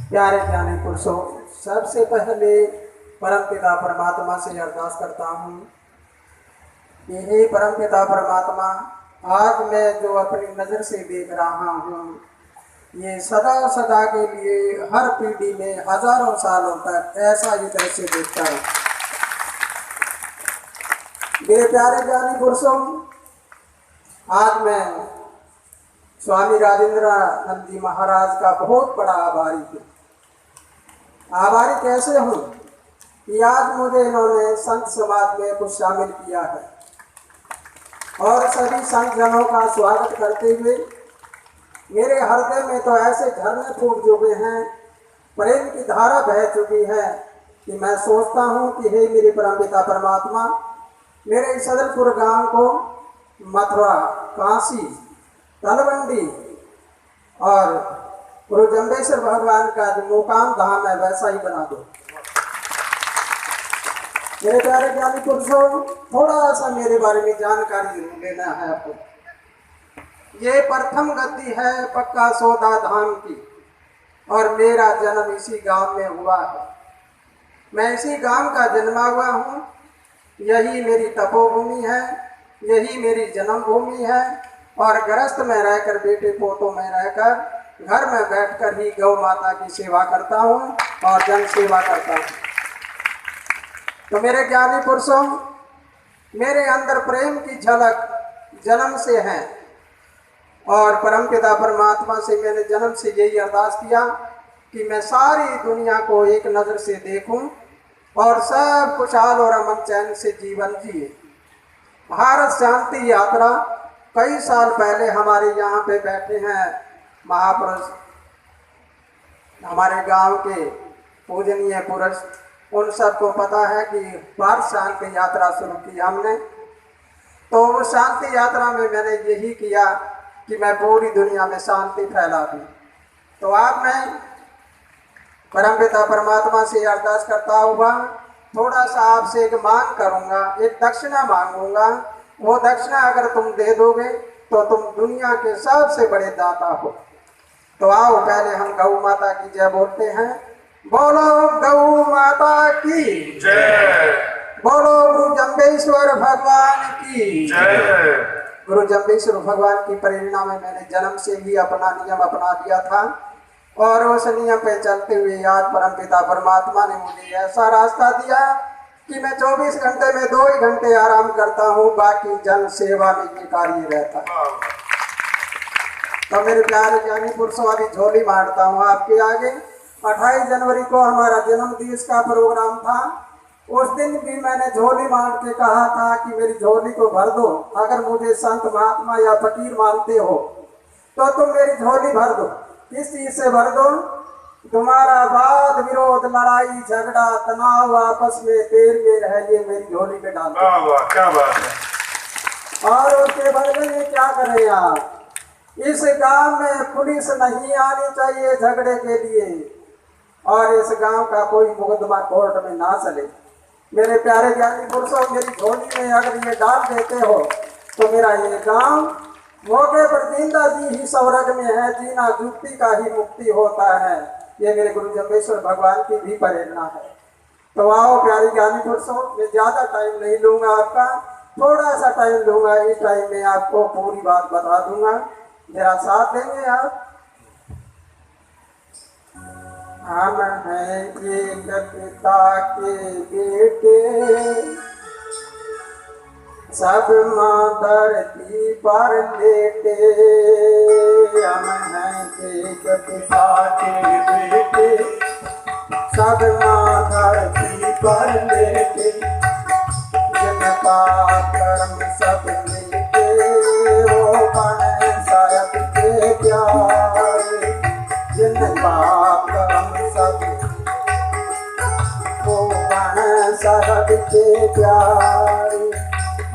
प्यारे ज्ञानी पुरुषों, सबसे पहले परमपिता परमात्मा से अरदास करता हूँ कि हे परमपिता परमात्मा, आज मैं जो अपनी नज़र से देख रहा हूँ ये सदा सदा के लिए हर पीढ़ी में हजारों सालों तक ऐसा ही दृश्य देखता है। मेरे प्यारे ज्ञानी पुरुषों, आज मैं स्वामी राजेंद्रानंद जी महाराज का बहुत बड़ा आभारी हूँ। आभारी कैसे हूँ कि आज मुझे इन्होंने संत समाज में कुछ शामिल किया है और सभी संत जनों का स्वागत करते हुए मेरे हृदय में तो ऐसे झरने फूट चुके हैं, प्रेम की धारा बह चुकी है कि मैं सोचता हूँ कि हे मेरे परमपिता परमात्मा, मेरे इस सदलपुर गांव को मथुरा, काशी, तलवंडी और गुरु जम्बेश्वर भगवान का जो मुकाम धाम है वैसा ही बना दो। मेरे प्यारे ज्ञानी पुरुषों, थोड़ा सा मेरे बारे में जानकारी लेना है आपको। ये प्रथम गद्दी है पक्का सौदा धाम की और मेरा जन्म इसी गांव में हुआ है। मैं इसी गांव का जन्मा हुआ हूँ। यही मेरी तपोभूमि है, यही मेरी जन्मभूमि है और गृहस्थ में रहकर, बेटे पोतों में रहकर, घर में बैठकर ही गौ माता की सेवा करता हूँ और जन सेवा करता हूँ। तो मेरे ज्ञानी पुरुषों, मेरे अंदर प्रेम की झलक जन्म से है और परमपिता परमात्मा से मैंने जन्म से यही अरदास किया कि मैं सारी दुनिया को एक नज़र से देखूं और सब खुशहाल और अमन चैन से जीवन जिए। भारत शांति यात्रा कई साल पहले हमारे यहाँ पे बैठे हैं महापुरुष, हमारे गांव के पूजनीय पुरुष, उन सबको पता है कि भारत शांति यात्रा शुरू की हमने। तो वो शांति यात्रा में मैंने यही किया कि मैं पूरी दुनिया में शांति फैला दूँ। तो आज मैं परमपिता परमात्मा से अरदास करता हुआ थोड़ा सा आपसे एक मांग करूँगा, एक दक्षिणा मांगूंगा। वो दक्षिणा अगर तुम दे दोगे तो तुम दुनिया के सबसे बड़े दाता हो। तो आओ पहले हम गौ माता की जय बोलते हैं। बोलो गौ माता की जय, बोलो गुरु जम्बेश्वर भगवान की जय। गुरु जम्बेश्वर भगवान की प्रेरणा में मैंने जन्म से ही अपना नियम अपना लिया था और उस नियम पे चलते हुए आज परमपिता परमात्मा ने मुझे ऐसा रास्ता दिया कि मैं 24 घंटे में 2 ही घंटे आराम करता हूँ, बाकी जन सेवा में ये कार्य रहता है। तो मेरे प्यारे ज्ञानी पुरुषों, अभी झोली मारता हूँ आपके आगे। 28 जनवरी को हमारा जन्म दिवस का प्रोग्राम था। उस दिन भी मैंने झोली मार के कहा था कि मेरी झोली को भर दो। अगर मुझे संत महात्मा या फकीर मानते हो तो तुम मेरी झोली भर दो। किस चीज से भर दो? तुम्हारा वाद विरोध, लड़ाई झगड़ा, तनाव आपस में देर में रह, ये मेरी झोली पे डाल दो। क्या बात है। और उसके बदले में क्या करें आप? इस गांव में पुलिस नहीं आनी चाहिए झगड़े के लिए और इस गांव का कोई मुकदमा कोर्ट में ना चले। मेरे प्यारे ज्ञानी पुरुषों, मेरी झोली में अगर ये डाल देते हो तो मेरा ये गांव मौके पर जिंदा जी ही स्वर्ग में है, जीना जुक्ति का ही मुक्ति होता है। ये मेरे गुरु जम्बेश्वर भगवान की भी प्रेरणा है। तो आओ प्यारे ज्ञानी पुरुषों, मैं ज़्यादा टाइम नहीं लूँगा आपका, थोड़ा सा टाइम लूँगा। इस टाइम में आपको पूरी बात बता दूंगा, मेरा साथ देंगे आप। हम हैं एक पिता के बेटे, सब माँ धरती पर लेटे। हम हैं एक पिता के बेटे, सब माँ धरती पर लेटे। जिनका कर्म सब मिलके वो बने साहब के प्यारे। जिनका कर्म सब वो बने साहब के प्यारे,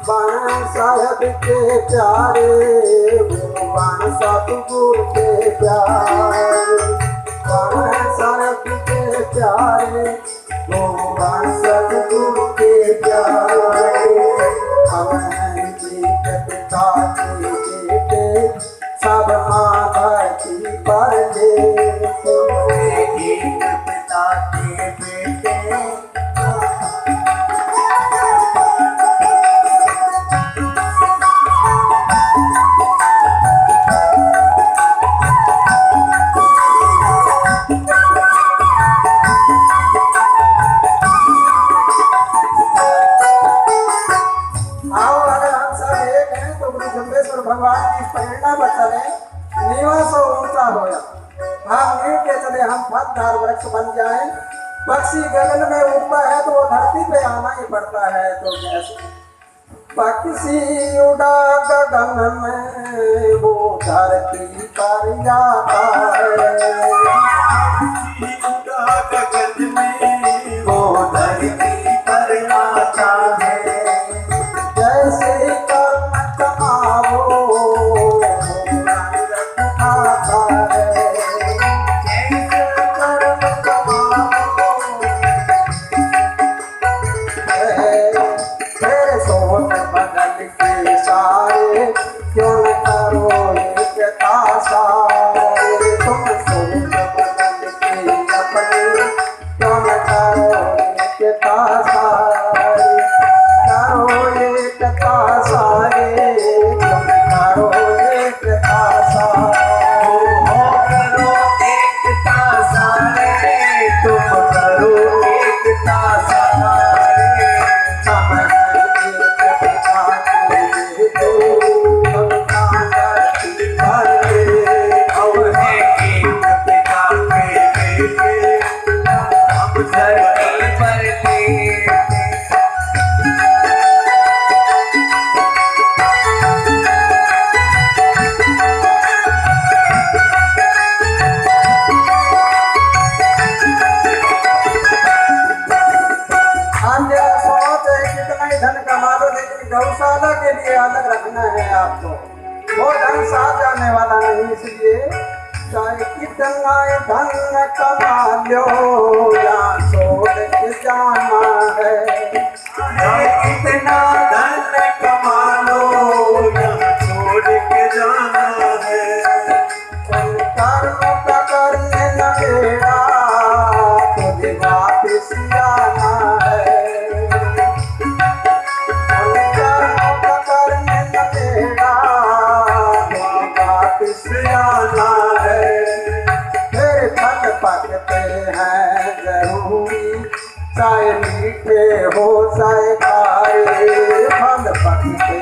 बने साहब के प्यारे, वो बने सतगुरु के प्यारे। बने साहब के प्यारे, वो बने सतगुरु के प्यारे। हम हैं एक पिता के बेटे, सब माँ धरती पर लेटे। पिता के बेटे। भगवान की प्रेरणा बचले निवास ऊंचा होया। हम नीव के चले हम फलदार वृक्ष बन जाए। पक्षी गगन में उड़ता है तो वो धरती पे आना ही पड़ता है, तो कैसे पक्षी उड़ा गगन में वो धरती पर जाता है। उड़ा गगन में वो धरती पर आता है। जैसे कर्म कमाओ आता है। जैसे कर्म कमाओ तेरे सोच बदल के सारे क्यों न करो एक तासारे। तुम सोच बदल के अपने क्यों न करो एक तासारे। करो एक तासारे तुम करो एक तासारे। करो एक तासारे तुम करो एक तासारे। हम एक पिता के बेटे हम धरती पर हम हैं एक पिता के बेटे, हम धरती पर लेटे। हम जरा सोच है कितना ही धन कमा लो, लेकिन गौशाला के लिए अलग रखना है आपको। वो धन साथ जाने वाला नहीं, इसलिए चाहे कितना धन कमा लो या छोड़ के जाना है। चाहे कितना धन कमा लो यहाँ छोड़ के जाना है। कर्म का करने लगेगा तुझे वापिस आना है। कर्म का करने लगेगा वापिस आना है। फिर फल पकते हैं जरूरी, चाहे मीठे हो चाहे खाए। फल पकते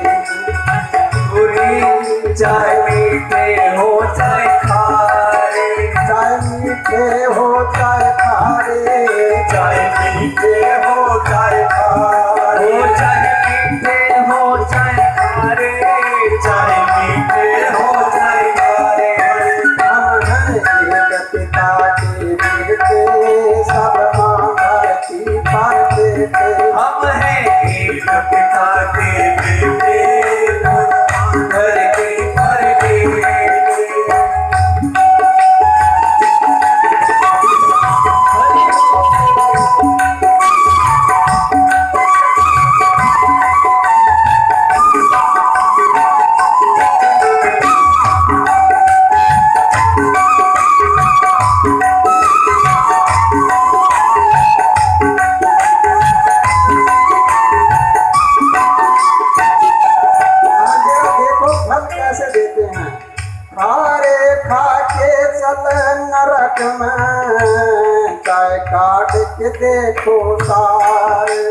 पूरी चाहे मीठे हो चाहे खारे। चाहे मीठे हो चाहे खारे। चाहे मीठे हो चाहे खारे। चाहे मीठे हो चाहे खारे। चाहे मीठे हो चाहे खारे। हम हैं एक पिता के बेटे सब माँ धरती पर बेटे। हम हैं एक पिता के बेटे, धरती पर लेटे। देखो फल कैसे देते हैं। खारे खा के चल नरक में, चाहे काट के देखो सारे।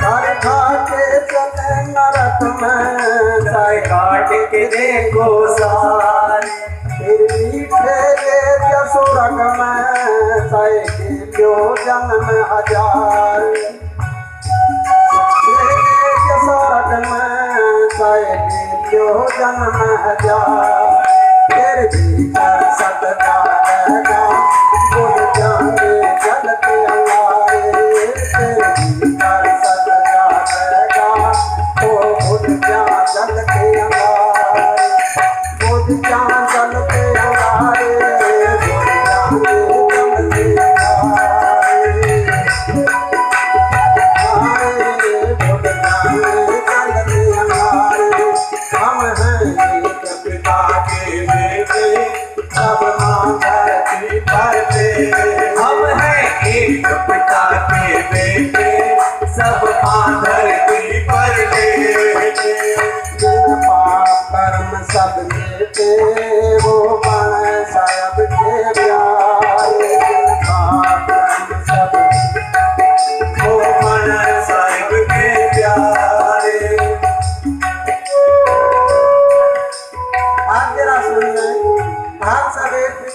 खारे खा के चल नरक में, चाहे काट के देखो सारे। फिर मीठे ले सुरग में, चाहे गिलो जन्म हजार। स्वर्ग में चाहे गिलो जन्म हजार। फिर भीतर सदका रहेगा बुझ जाने जलते अंगारे। फिर भीतर सदका रहेगा तो बुझ जा जलते अंगारे। बुझ जा जलते अंगारे। बुझ जाने जलते अंगारे। हम हैं एक पिता के बेटे सब माँ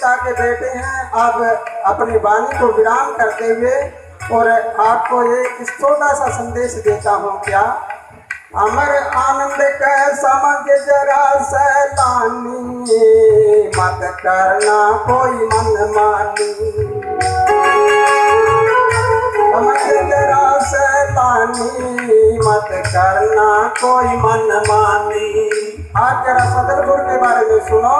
पिता के बेटे हैं। अब अपनी वाणी को विराम करते हुए और आपको एक छोटा सा संदेश देता हूँ। क्या? अमर आनंद कै समझ जरा सैलानी, मत करना कोई मन मानी। समझ जरा सैलानी, मत करना कोई मन मानी। आज जरा सदलपुर के बारे में सुनो।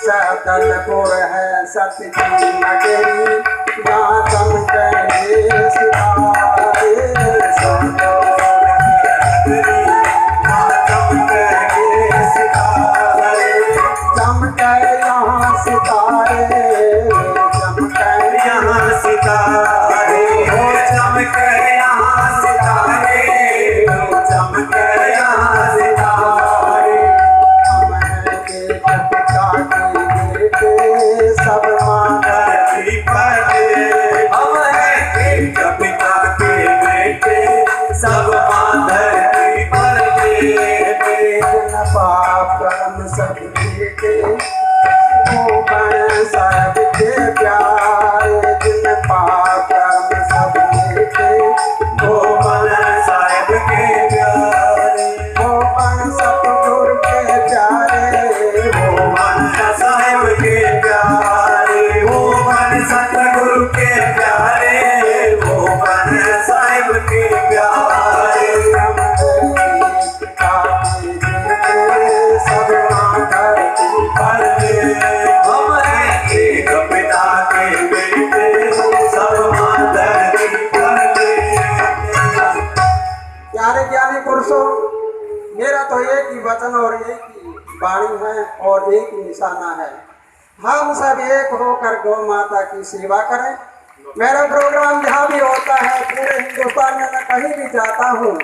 सदलपुर है सत्य की नगरी, जहाँ चमकेंगे सितारे। सदलपुर चमके यहाँ सितारे, चमके यहाँ सितारे, हो चमके यहाँ सितारे, हो चमके यहाँ सितारे। सब धरती पर हम हैं एक पिता के बेटे, सब माँ धरती पर लेटे। जिन पाप कर्म सब मिटे, वो बन सबके प्यारे। जिन पाप कर्म सब मिटे, वो मन साहिब के प्यारे, वो बन सतगुरु के प्यारे। वो मन साहिब के प्यारे, वो मन सतगुरु के प्यारे, वो मन साहिब के प्यारे। सब धरती पर हम हैं एक पिता के बेटे, सब माँ धरती पर लेटे। प्यारे ज्ञानी पुरुषों, मेरा तो एक ही वचन और एक ही वाणी है और एक ही निशाना है। हम सब एक होकर गौ माता की सेवा करें। मेरा प्रोग्राम जहाँ भी होता है पूरे हिंदुस्तान में, मैं कहीं भी जाता हूँ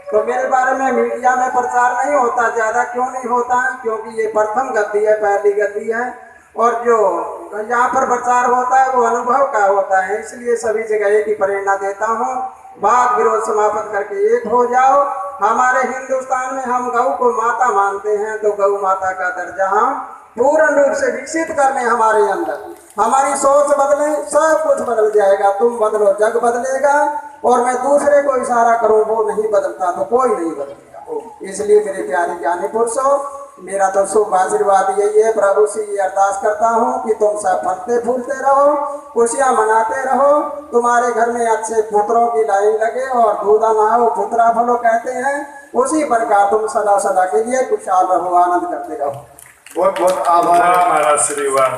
तो मेरे बारे में मीडिया में प्रचार नहीं होता। ज़्यादा क्यों नहीं होता? क्योंकि ये प्रथम गद्दी है, पहली गद्दी है, और जो यहाँ पर प्रचार होता है वो अनुभव का होता है। इसलिए सभी जगह एक ही प्रेरणा देता हूँ, वाद विरोध समाप्त करके एक हो जाओ। हमारे हिंदुस्तान में हम गौ को माता मानते हैं, तो गौ माता का दर्जा हम पूर्ण रूप से विकसित करने हमारे अंदर। हमारी सोच बदले, सब कुछ बदल जाएगा। तुम बदलो, जग बदलेगा। और मैं दूसरे को इशारा करूं, वो नहीं बदलता तो कोई नहीं बदलेगा। इसलिए मेरे प्यारे ज्ञानी पुरुषों, मेरा तो शुभ आशीर्वाद यही है। प्रभु से ये अरदास करता हूँ कि तुम सब फलते फूलते रहो, खुशियाँ मनाते रहो, तुम्हारे घर में अच्छे पुत्रों की लाइन लगे और दूधा नहाओ पुत्रा फलो कहते हैं। उसी प्रकार तुम सदा सदा के लिए खुशहाल रहो, आनंद करते रहो। बहुत बहुत आभार। महाराज श्रीवान।